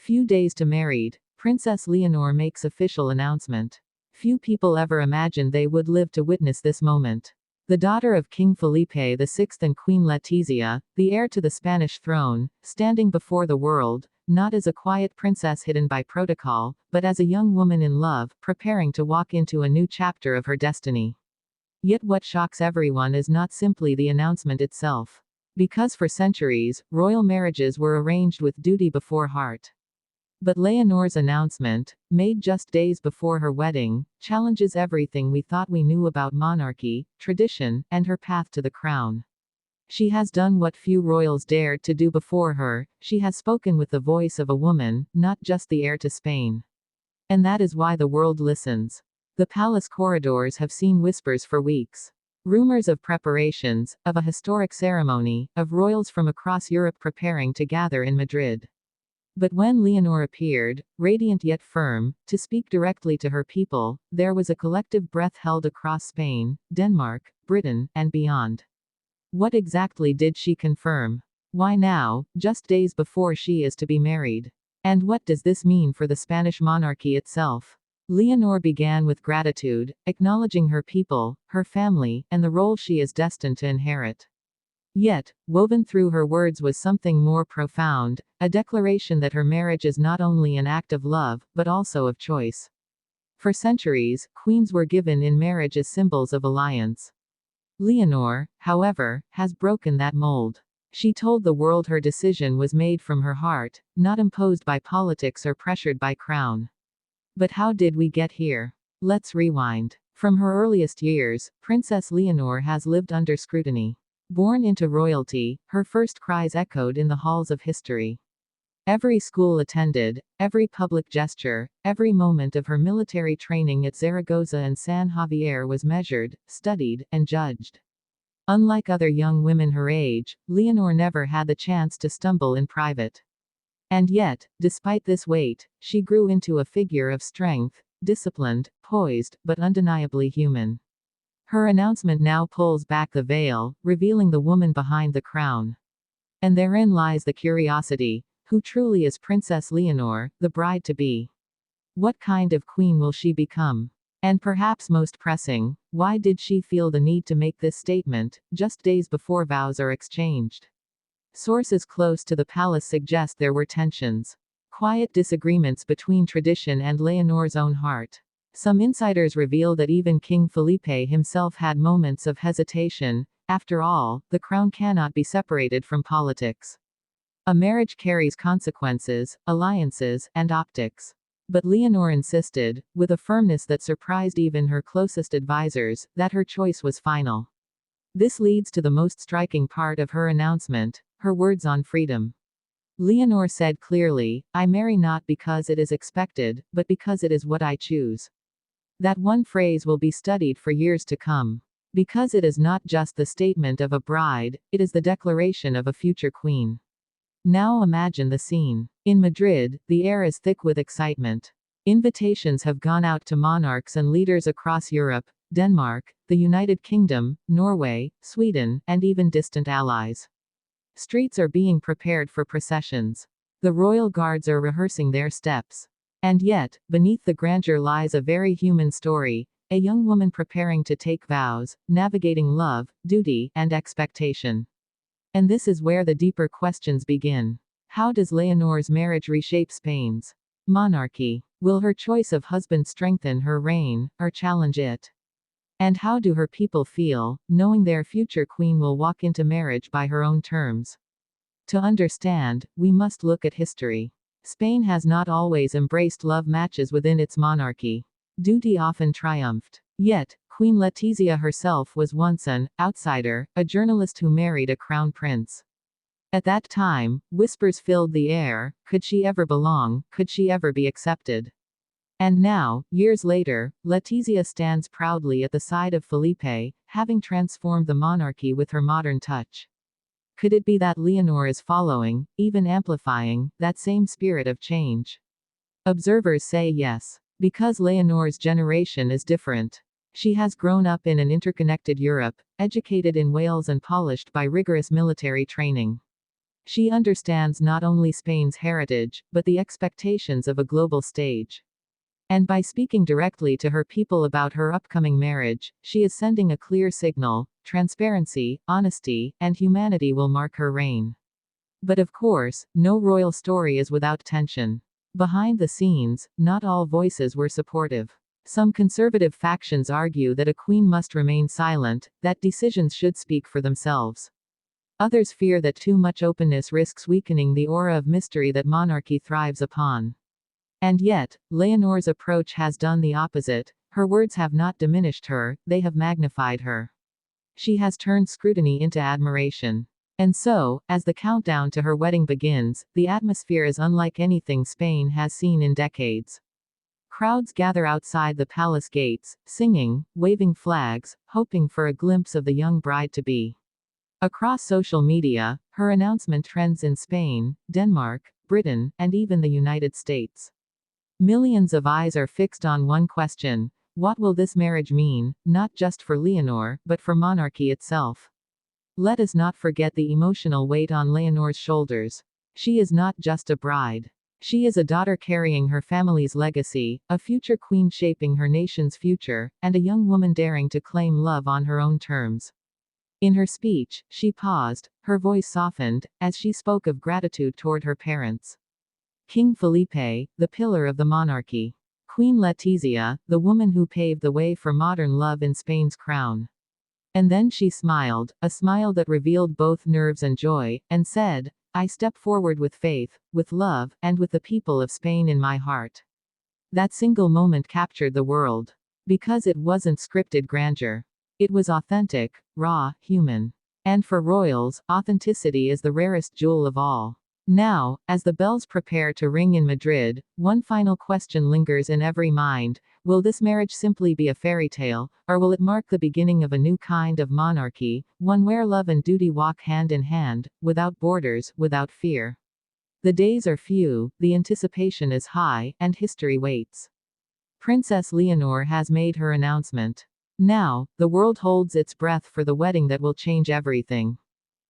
Few days to married, Princess Leonor makes official announcement. Few people ever imagined they would live to witness this moment. The daughter of King Felipe VI and Queen Letizia, the heir to the Spanish throne, standing before the world, not as a quiet princess hidden by protocol, but as a young woman in love, preparing to walk into a new chapter of her destiny. Yet what shocks everyone is not simply the announcement itself. Because for centuries, royal marriages were arranged with duty before heart. But Leonor's announcement, made just days before her wedding, challenges everything we thought we knew about monarchy, tradition, and her path to the crown. She has done what few royals dared to do before her, she has spoken with the voice of a woman, not just the heir to Spain. And that is why the world listens. The palace corridors have seen whispers for weeks. Rumors of preparations, of a historic ceremony, of royals from across Europe preparing to gather in Madrid. But when Leonor appeared, radiant yet firm, to speak directly to her people, there was a collective breath held across Spain, Denmark, Britain, and beyond. What exactly did she confirm? Why now, just days before she is to be married? And what does this mean for the Spanish monarchy itself? Leonor began with gratitude, acknowledging her people, her family, and the role she is destined to inherit. Yet, woven through her words was something more profound, a declaration that her marriage is not only an act of love, but also of choice. For centuries, queens were given in marriage as symbols of alliance. Leonor, however, has broken that mold. She told the world her decision was made from her heart, not imposed by politics or pressured by crown. But how did we get here? Let's rewind. From her earliest years, Princess Leonor has lived under scrutiny. Born into royalty, her first cries echoed in the halls of history. Every school attended, every public gesture, every moment of her military training at Zaragoza and San Javier was measured, studied, and judged. Unlike other young women her age, Leonor never had the chance to stumble in private. And yet, despite this weight, she grew into a figure of strength, disciplined, poised, but undeniably human. Her announcement now pulls back the veil, revealing the woman behind the crown. And therein lies the curiosity. Who truly is Princess Leonor, the bride-to-be? What kind of queen will she become? And perhaps most pressing, why did she feel the need to make this statement, just days before vows are exchanged? Sources close to the palace suggest there were tensions. Quiet disagreements between tradition and Leonor's own heart. Some insiders reveal that even King Felipe himself had moments of hesitation. After all, the crown cannot be separated from politics. A marriage carries consequences, alliances, and optics. But Leonor insisted, with a firmness that surprised even her closest advisors, that her choice was final. This leads to the most striking part of her announcement, her words on freedom. Leonor said clearly, "I marry not because it is expected, but because it is what I choose." That one phrase will be studied for years to come. Because it is not just the statement of a bride, it is the declaration of a future queen. Now imagine the scene. In Madrid, the air is thick with excitement. Invitations have gone out to monarchs and leaders across Europe, Denmark, the United Kingdom, Norway, Sweden, and even distant allies. Streets are being prepared for processions. The royal guards are rehearsing their steps. And yet, beneath the grandeur lies a very human story, a young woman preparing to take vows, navigating love, duty, and expectation. And this is where the deeper questions begin. How does Leonor's marriage reshape Spain's monarchy? Will her choice of husband strengthen her reign, or challenge it? And how do her people feel, knowing their future queen will walk into marriage by her own terms? To understand, we must look at history. Spain has not always embraced love matches within its monarchy. Duty often triumphed. Yet, Queen Letizia herself was once an outsider, a journalist who married a crown prince. At that time, whispers filled the air: could she ever belong, could she ever be accepted? And now, years later, Letizia stands proudly at the side of Felipe, having transformed the monarchy with her modern touch. Could it be that Leonor is following, even amplifying, that same spirit of change? Observers say yes. Because Leonor's generation is different. She has grown up in an interconnected Europe, educated in Wales and polished by rigorous military training. She understands not only Spain's heritage, but the expectations of a global stage. And by speaking directly to her people about her upcoming marriage, she is sending a clear signal: transparency, honesty, and humanity will mark her reign. But of course, no royal story is without tension. Behind the scenes, not all voices were supportive. Some conservative factions argue that a queen must remain silent, that decisions should speak for themselves. Others fear that too much openness risks weakening the aura of mystery that monarchy thrives upon. And yet, Leonor's approach has done the opposite. Her words have not diminished her, they have magnified her. She has turned scrutiny into admiration. And so, as the countdown to her wedding begins, the atmosphere is unlike anything Spain has seen in decades. Crowds gather outside the palace gates, singing, waving flags, hoping for a glimpse of the young bride-to-be. Across social media, her announcement trends in Spain, Denmark, Britain, and even the United States. Millions of eyes are fixed on one question: what will this marriage mean, not just for Leonor, but for monarchy itself? Let us not forget the emotional weight on Leonor's shoulders. She is not just a bride. She is a daughter carrying her family's legacy, a future queen shaping her nation's future, and a young woman daring to claim love on her own terms. In her speech, she paused, her voice softened, as she spoke of gratitude toward her parents. King Felipe, the pillar of the monarchy. Queen Letizia, the woman who paved the way for modern love in Spain's crown. And then she smiled, a smile that revealed both nerves and joy, and said, "I step forward with faith, with love, and with the people of Spain in my heart." That single moment captured the world. Because it wasn't scripted grandeur. It was authentic, raw, human. And for royals, authenticity is the rarest jewel of all. Now, as the bells prepare to ring in Madrid, one final question lingers in every mind: will this marriage simply be a fairy tale, or will it mark the beginning of a new kind of monarchy, one where love and duty walk hand in hand, without borders, without fear? The days are few, the anticipation is high, and history waits. Princess Leonor has made her announcement. Now, the world holds its breath for the wedding that will change everything.